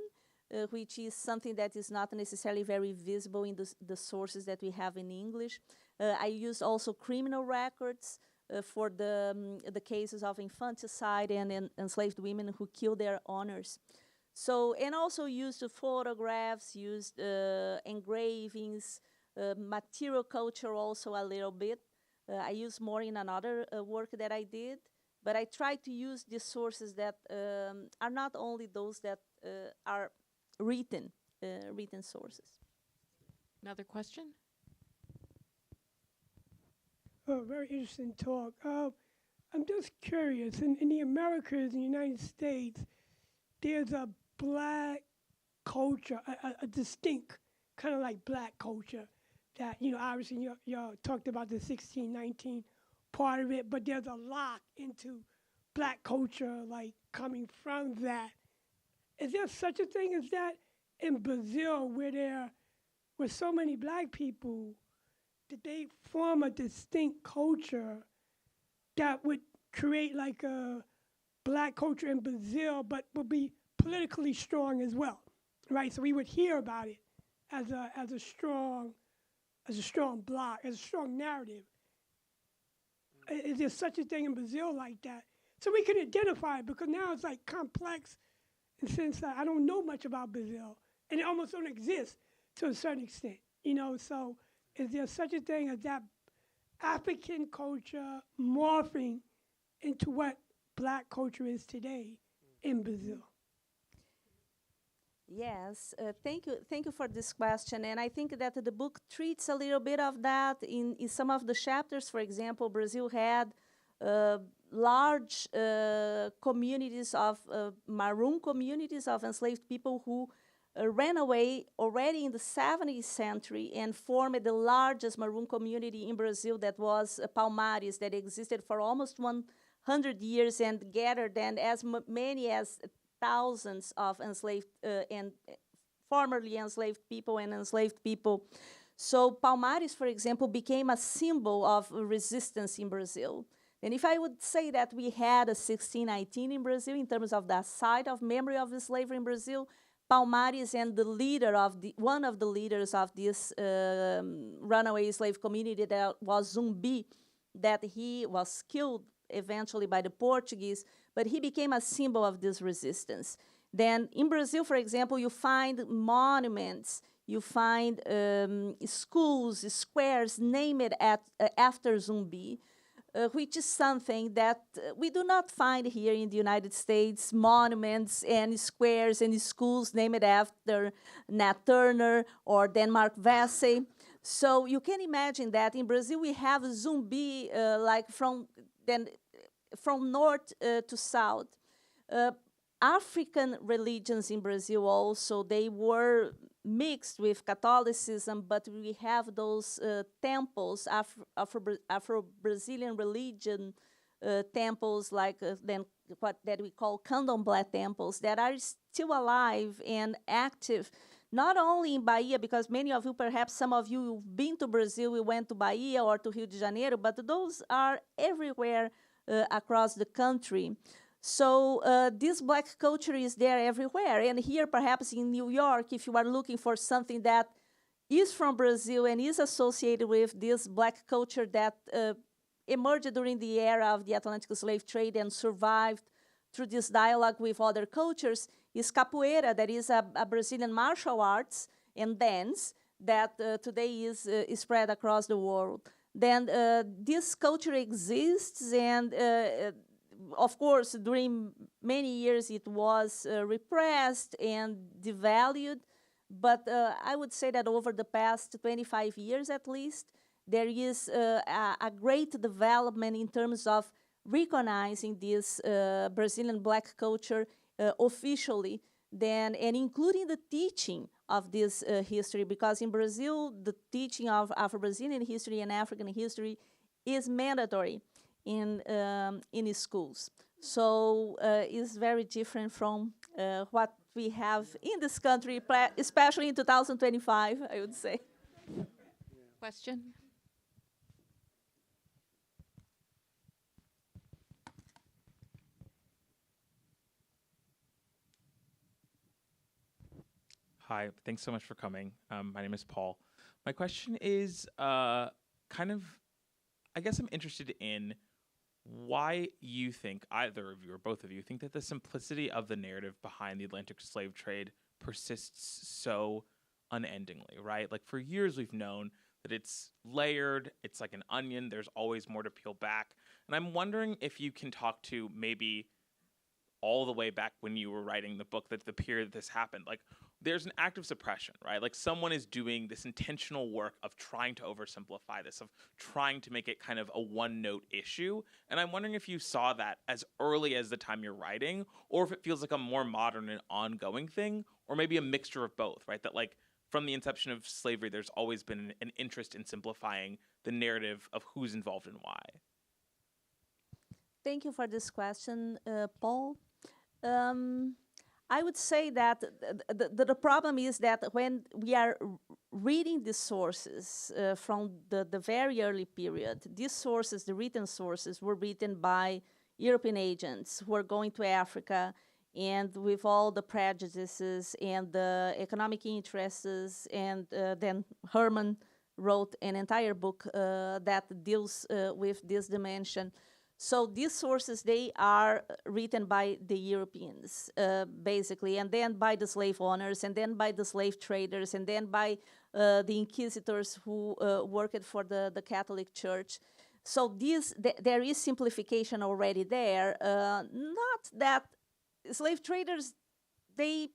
which is something that is not necessarily very visible in the sources that we have in English. I used also criminal records for the cases of infanticide and enslaved women who killed their owners. So, and also used photographs, used engravings, material culture also a little bit. I use more in another work that I did, but I try to use the sources that are not only those that are written sources. Another question? Very interesting talk. I'm just curious. In the Americas, in the United States, there's a black culture, a distinct kind of like black culture that, obviously y'all talked about the 1619 part of it, but there's a lot into black culture, like coming from that. Is there such a thing as that in Brazil, where there were so many black people? Did they form a distinct culture that would create like a black culture in Brazil, but would be politically strong as well, right? So we would hear about it as a strong block, as a strong narrative. Is there such a thing in Brazil like that? So we can identify it, because now it's like complex, in the sense that I don't know much about Brazil, and it almost don't exist to a certain extent, so is there such a thing as that African culture morphing into what black culture is today in Brazil? Yes, thank you for this question. And I think that the book treats a little bit of that in some of the chapters. For example, Brazil had large communities of maroon communities of enslaved people who ran away already in the 17th century and formed the largest maroon community in Brazil, that was Palmares, that existed for almost 100 years and gathered then as many as thousands of enslaved and formerly enslaved people and enslaved people. So Palmares, for example, became a symbol of resistance in Brazil. And if I would say that we had a 1619 in Brazil in terms of the site of memory of the slavery in Brazil, Palmares and one of the leaders of this runaway slave community, that was Zumbi, that he was killed eventually by the Portuguese, but he became a symbol of this resistance. Then in Brazil, for example, you find monuments, you find schools, squares named after Zumbi, which is something that we do not find here in the United States, monuments and squares and schools named after Nat Turner or Denmark Vesey. So you can imagine that in Brazil we have Zumbi like from north to south. African religions in Brazil also, they were mixed with Catholicism, but we have those temples, Afro-Brazilian religion temples, like then what that we call candomblé temples, that are still alive and active, not only in Bahia, because many of you, perhaps some of you, have been to Brazil, we went to Bahia or to Rio de Janeiro, but those are everywhere across the country. So this black culture is there everywhere. And here, perhaps in New York, if you are looking for something that is from Brazil and is associated with this black culture that emerged during the era of the Atlantic slave trade and survived through this dialogue with other cultures, is capoeira, that is a Brazilian martial arts and dance that today is spread across the world. Then this culture exists, and of course, during many years it was repressed and devalued, but I would say that over the past 25 years at least, there is a great development in terms of recognizing this Brazilian black culture officially, and including the teaching of this history, because in Brazil, the teaching of Afro-Brazilian history and African history is mandatory in schools. So it's very different from what we have in this country, especially in 2025, I would say. Question? Hi, thanks so much for coming. My name is Paul. My question is I guess I'm interested in why you think, either of you or both of you, think that the simplicity of the narrative behind the Atlantic slave trade persists so unendingly, right? Like for years we've known that it's layered, it's like an onion, there's always more to peel back. And I'm wondering if you can talk to maybe all the way back when you were writing the book, that the period that this happened, like there's an act of suppression, right? Like someone is doing this intentional work of trying to oversimplify this, of trying to make it kind of a one-note issue. And I'm wondering if you saw that as early as the time you're writing, or if it feels like a more modern and ongoing thing, or maybe a mixture of both, right? That like from the inception of slavery, there's always been an interest in simplifying the narrative of who's involved and why. Thank you for this question, Paul. I would say that the problem is that when we are reading the sources from the very early period, these sources, the written sources, were written by European agents who were going to Africa, and with all the prejudices and the economic interests, and then Herman wrote an entire book that deals with this dimension. So these sources, they are written by the Europeans, basically, and then by the slave owners, and then by the slave traders, and then by the inquisitors who worked for the Catholic Church. So there is simplification already there. Not that slave traders, they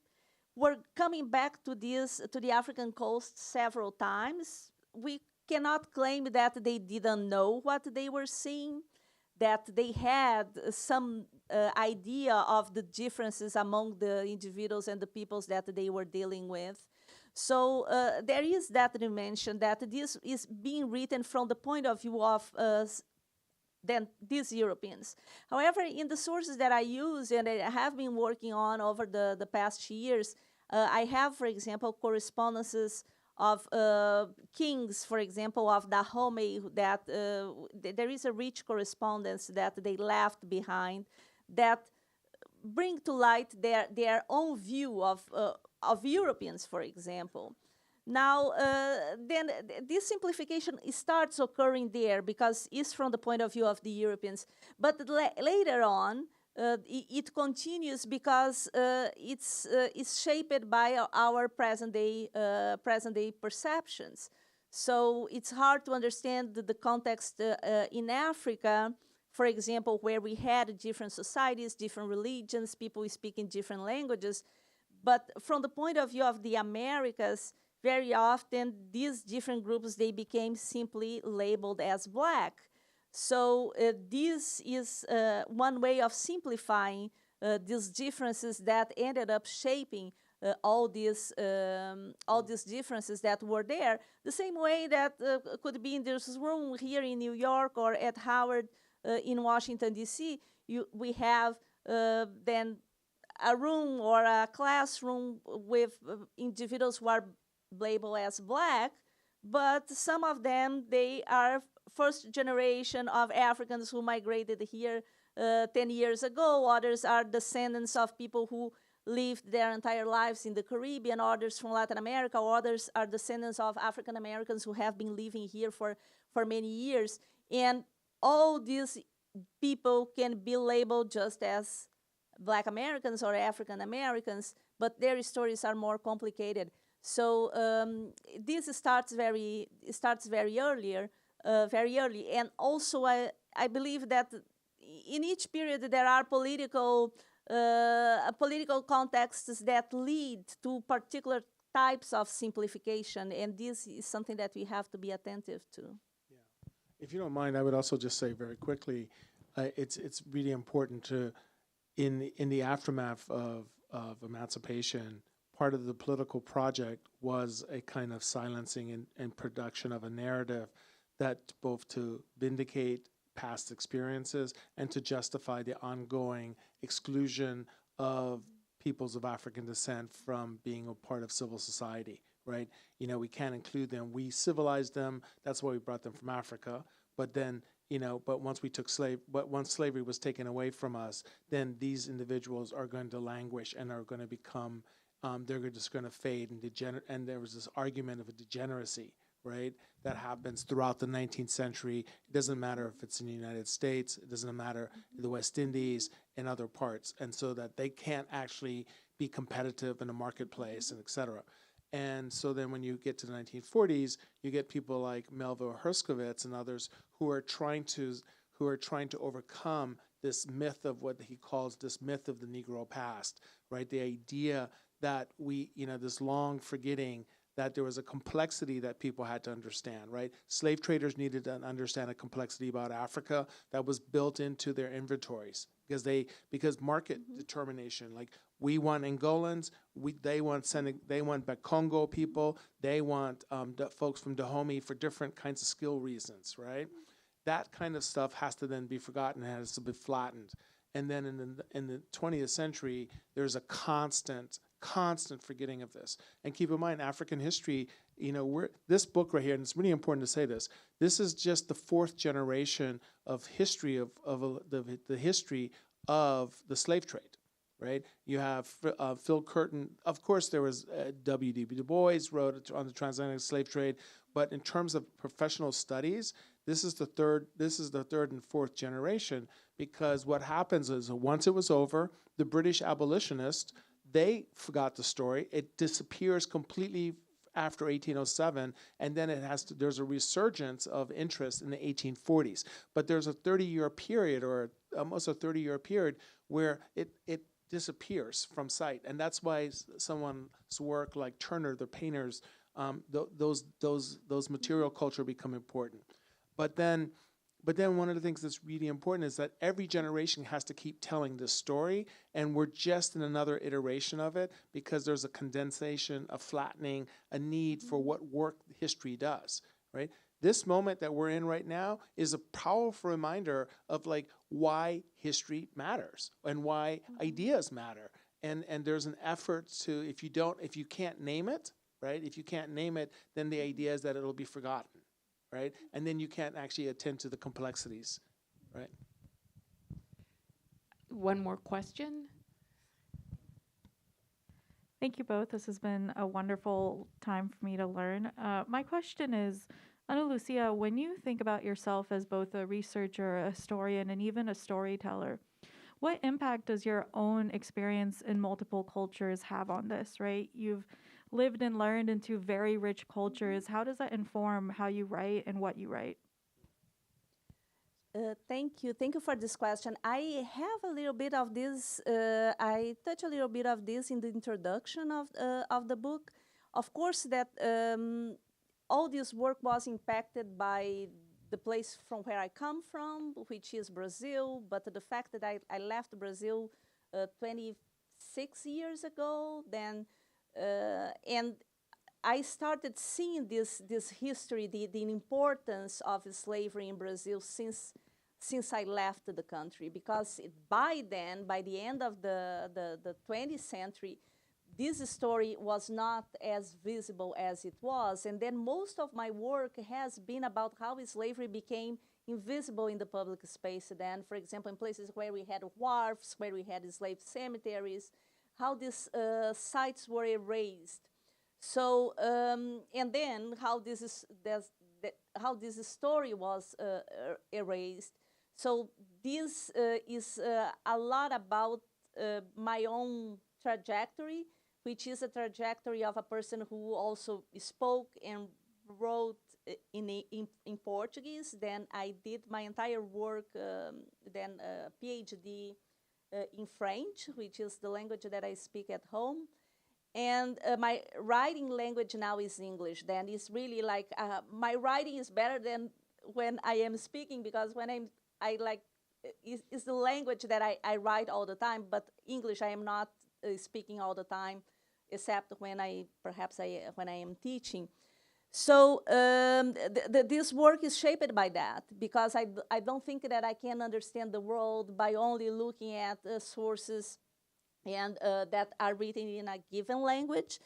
were coming back to the African coast several times. We cannot claim that they didn't know what they were seeing, that they had some idea of the differences among the individuals and the peoples that they were dealing with. So there is that dimension that this is being written from the point of view of then these Europeans. However, in the sources that I use and I have been working on over the past years, I have, for example, correspondences of kings, for example, of Dahomey, that there is a rich correspondence that they left behind that bring to light their own view of Europeans, for example. Now, then this simplification starts occurring there because it's from the point of view of the Europeans. But later on, it continues because it's shaped by our present day perceptions. So it's hard to understand the context in Africa, for example, where we had different societies, different religions, people speaking different languages. But from the point of view of the Americas, very often these different groups, they became simply labeled as black. So this is one way of simplifying these differences that ended up shaping all these differences that were there. The same way that could be in this room here in New York or at Howard in Washington, D.C., we have then a room or a classroom with individuals who are labeled as black, but some of them, they are first generation of Africans who migrated here 10 years ago. Others are descendants of people who lived their entire lives in the Caribbean, others from Latin America, others are descendants of African Americans who have been living here for many years. And all these people can be labeled just as Black Americans or African Americans, but their stories are more complicated. So this starts very early, and also I believe that in each period there are political contexts that lead to particular types of simplification, and this is something that we have to be attentive to. Yeah. If you don't mind, I would also just say very quickly, it's really important to, in the aftermath of emancipation, part of the political project was a kind of silencing and production of a narrative that both to vindicate past experiences and to justify the ongoing exclusion of peoples of African descent from being a part of civil society, right? You know, we can't include them. We civilized them. That's why we brought them from Africa. But then, but once once slavery was taken away from us, then these individuals are going to languish and are going to become they're just going to fade and degenerate. And there was this argument of a degeneracy, right, that happens throughout the 19th century. It doesn't matter if it's in the United States. It doesn't matter in the West Indies and other parts. And so that they can't actually be competitive in a marketplace and et cetera. And so then when you get to the 1940s, you get people like Melville Herskovits and others who are trying to overcome this myth of what he calls this myth of the Negro past, right? The idea that this long forgetting that there was a complexity that people had to understand, right? Slave traders needed to understand a complexity about Africa that was built into their inventories because market determination, like we want Angolans, they want Bakongo people, they want the folks from Dahomey for different kinds of skill reasons, right? That kind of stuff has to then be forgotten and has to be flattened. And then in the 20th century, there's a constant forgetting of this. And keep in mind, African history, this book right here, and it's really important to say this is just the fourth generation of history of the history of the slave trade, right? You have Phil Curtin. Of course, there was W.D.B. Du Bois wrote on the transatlantic slave trade, but in terms of professional studies, this is the third and fourth generation, because what happens is once it was over, the British abolitionists, they forgot the story. It disappears completely after 1807, and then there's a resurgence of interest in the 1840s. But there's a 30-year period, or almost a 30-year period, where it disappears from sight, and that's why someone's work like Turner, the painters, those material culture become important. But then one of the things that's really important is that every generation has to keep telling this story, and we're just in another iteration of it because there's a condensation, a flattening, a need for what work history does, right? This moment that we're in right now is a powerful reminder of why history matters and why ideas matter. And there's an effort to, if you can't name it, right? If you can't name it, then the idea is that it'll be forgotten. Right? And then you can't actually attend to the complexities, right? One more question. Thank you both. This has been a wonderful time for me to learn. My question is, Ana Lucia, when you think about yourself as both a researcher, a historian, and even a storyteller, what impact does your own experience in multiple cultures have on this, right? You've lived and learned in two very rich cultures. How does that inform how you write and what you write? Thank you. Thank you for this question. I have a little bit of this. I touch a little bit of this in the introduction of the book. Of course, that all this work was impacted by the place from where I come from, which is Brazil. But the fact that I left Brazil 26 years ago, then. And I started seeing this history, the importance of slavery in Brazil since I left the country, because by the end of the 20th century, this story was not as visible as it was. And then most of my work has been about how slavery became invisible in the public space then, for example, in places where we had wharfs, where we had slave cemeteries, how these sites were erased. So, and then how this story was erased. So this is a lot about my own trajectory, which is a trajectory of a person who also spoke and wrote in Portuguese. Then I did my entire work, then PhD in French, which is the language that I speak at home. And my writing language now is English. Then it's really my writing is better than when I am speaking, because when it's the language that I write all the time, but English I am not speaking all the time, except when I am teaching. So this work is shaped by that, because I don't think that I can understand the world by only looking at sources and that are written in a given language.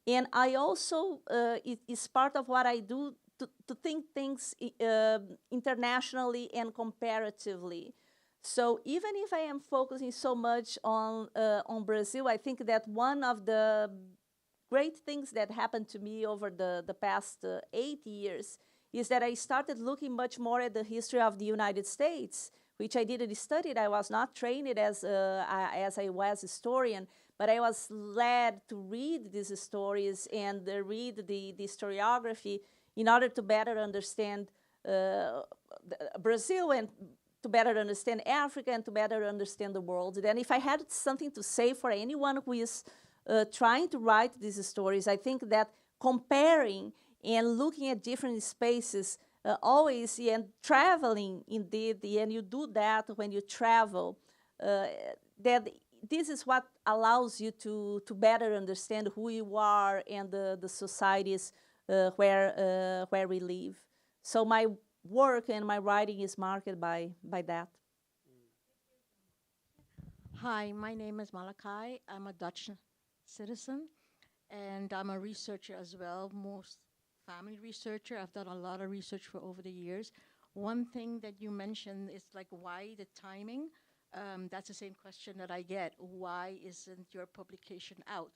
And I also, it is part of what I do to think things internationally and comparatively. So even if I am focusing so much on Brazil, I think that one of the great things that happened to me over the past 8 years is that I started looking much more at the history of the United States, which I didn't study. I was not trained as I was a historian, but I was led to read these stories and read the historiography in order to better understand Brazil and to better understand Africa and to better understand the world. And if I had something to say for anyone who is trying to write these stories, I think that comparing and looking at different spaces always, and traveling indeed, and you do that when you travel, that this is what allows you to better understand who you are and the societies where we live. So my work and my writing is marked by that. Hi, my name is Malachi. I'm a Dutch citizen, and I'm a researcher as well, most family researcher. I've done a lot of research for over the years. One thing that you mentioned is like, why the timing? That's the same question that I get. Why isn't your publication out?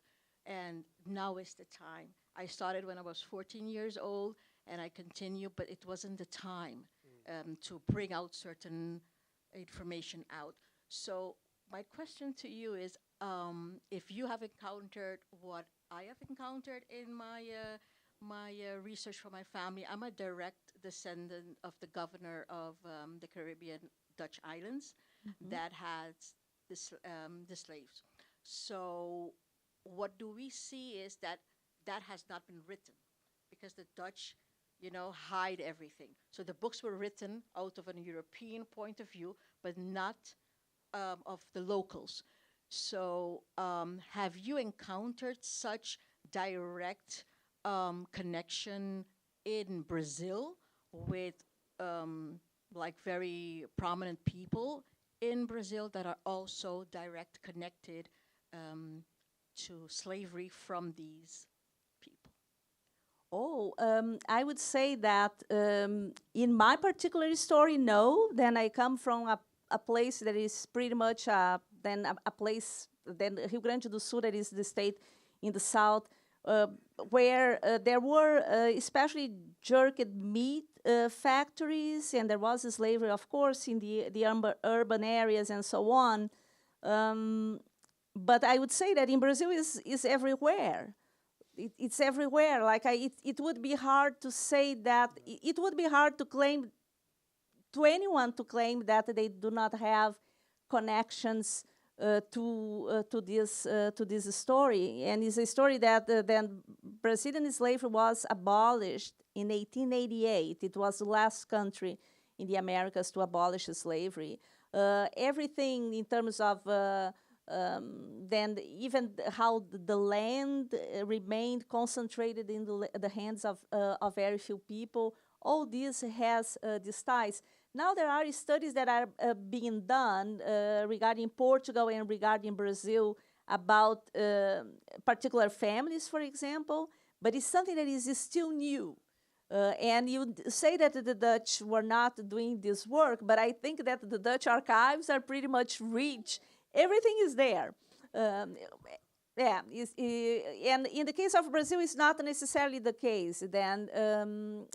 And now is the time. I started when I was 14 years old, and I continue, but it wasn't the time to bring out certain information out. So my question to you is, if you have encountered what I have encountered in my research for my family, I'm a direct descendant of the governor of the Caribbean Dutch islands that had the slaves. So what do we see is that that has not been written because the Dutch, hide everything. So the books were written out of a European point of view, but not of the locals. So have you encountered such direct connection in Brazil with like very prominent people in Brazil that are also direct connected to slavery from these people? Oh, I would say that in my particular story, no. Then I come from a place that is pretty much a place, then Rio Grande do Sul, that is the state in the south, where there were especially jerked meat factories, and there was slavery, of course, in the urban areas and so on. But I would say that in Brazil is everywhere. It's everywhere. Like it would be hard to say that. It would be hard to claim to anyone to claim that they do not have connections to this story. And it's a story that then Brazilian slavery was abolished in 1888. It was the last country in the Americas to abolish slavery. Everything in terms of then even how the land remained concentrated in the hands of very few people, all this has these ties. Now there are studies that are being done regarding Portugal and regarding Brazil about particular families, for example, but it's something that is still new. And you say that the Dutch were not doing this work, but I think that the Dutch archives are pretty much rich. Everything is there. And in the case of Brazil, it's not necessarily the case then,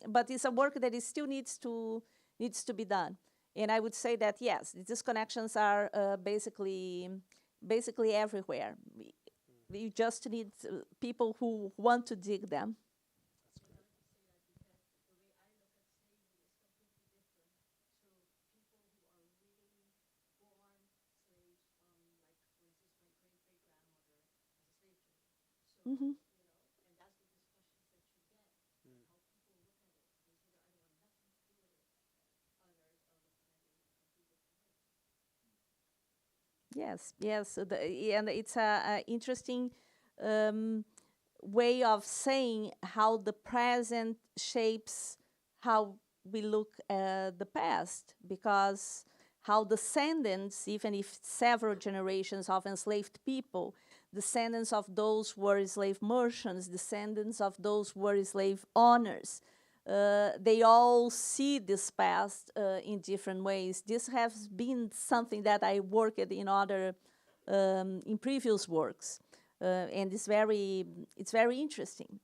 but it's a work that still needs to be done. And I would say that, yes, these connections are basically everywhere. You just need people who want to dig them. Mm-hmm. Yes, and it's a interesting way of saying how the present shapes how we look at the past, because how descendants, even if several generations of enslaved people, descendants of those who were slave merchants, descendants of those who were slave owners, they all see this past in different ways. This has been something that I worked in previous works, and it's very interesting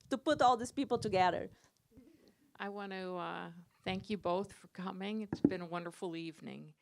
to put all these people together. I want to thank you both for coming. It's been a wonderful evening.